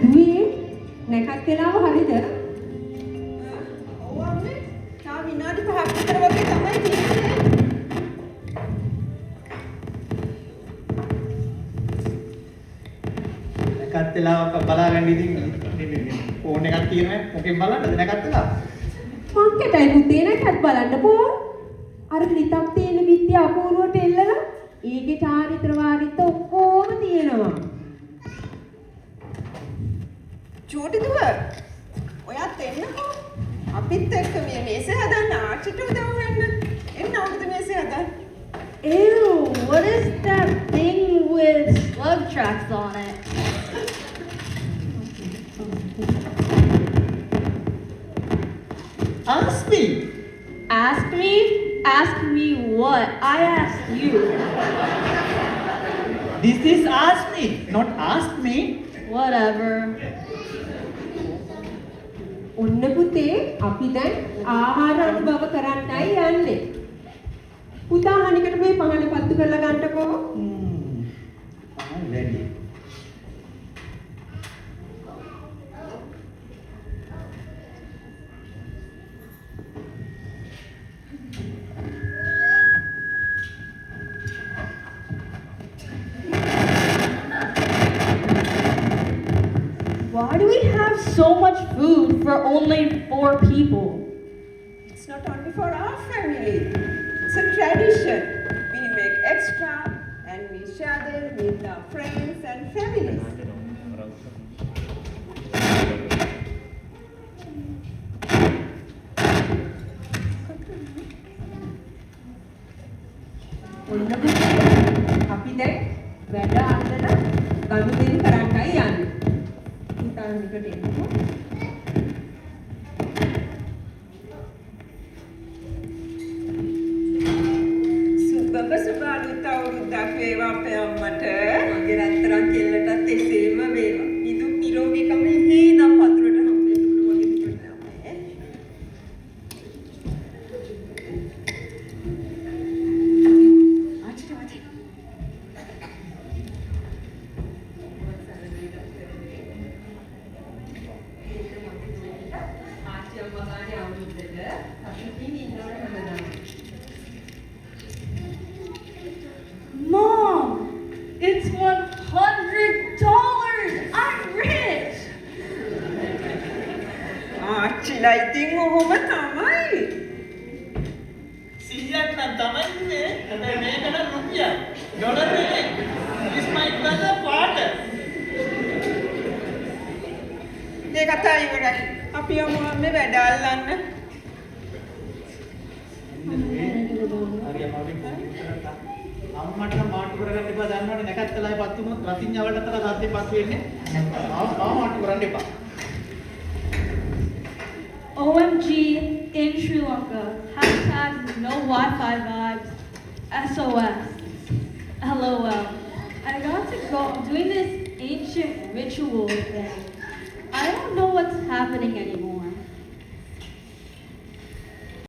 දුවේ නැකත් වෙලාව හරිද? ඔව් අම්මේ. තා විනාඩි 5ක් විතර වගේ තමයි තියෙන්නේ. නැකත් වෙලාවක බලාගන්න ඉතින් ෆෝන් එකක් තියෙනවා මොකෙන් බලන්නද නැකත් වෙලාව? මංකටයි පුතේ නැකත් බලන්නකෝ. අර ලිතක් තියෙන විද්‍ය අපූර්වට එල්ලලා ඒකේ චාරිත්‍ර වාරිත්‍ර ඔක්කොම තියෙනවා. චූටි දුව. ඔයත් එන්නකෝ. අපිත් එක්ක මේ මේසෙ හදන්න ආච්චිට උදව් වෙන්න. එන්න ඔබට මේසෙ හදන්න. Ew, what is that thing with slug tracks on it? Ask me. Ask me? Ask me what? I asked you. This is ask me, not ask me. Whatever. ඔන්න පුතේ අපි දැන් ආහාර අනුභව කරන්නයි යන්නේ. පුතා හනිකට මේ පහන පත්තු කරලා ගන්නකෝ. Ready. Why do we have so much food for only 4 people? It's not only for our family. It's a tradition. We make extra and we share them with our friends and families. ඔන්න පුතේ අපි දැන් වැඩ අල්ලන ගනුදෙනු කරන්නයි යන්නේ. පුතා හනිකට එන්නකෝ. සුබ සුබානුත් අවුරුද්දක් වේවා අපේ අම්මට. මගේ රත්තරන් කෙල්ලටත් එසේම වේවා. නිදුක් නිරෝගීකම හේනම් පතුරට හම්බෙන්න පුළුවන් විදිහට අම්මේ. ආච්චිට වදේ. ආච්චි අම්මාගේ අවුරුද්දට අපිටින් ඉන්නවනේ හැමදාම. Mom, it's $100. I'm rich. ආච්චිලා ඉතින් ඔහොම තමයි. 100ක් නම් තමයි නේ. හැබැයි මේක නම් රුපියල්. ඩොලර් නෙමෙයි. This my brother father. මේ කතා ඉවරයි. අපි යමු අම්මේ වැඩ අල්ලන්න. හරි අමාරුයි. අම්මට නම් මාට්ටු කරගන්න එපා දන්නවනේ නැකත් වෙලාවේ පත් වුණොත් රතිඤ්ඤාවලට අතර සාද්දේ පත් වෙන්නේ. ආව මාට්ටු කරන්න එපා. OMG in Sri Lanka. Hashtag no Wi-Fi vibes. SOS. LOL. I got to go. I'm doing this ancient ritual thing. I don't know what's happening anymore.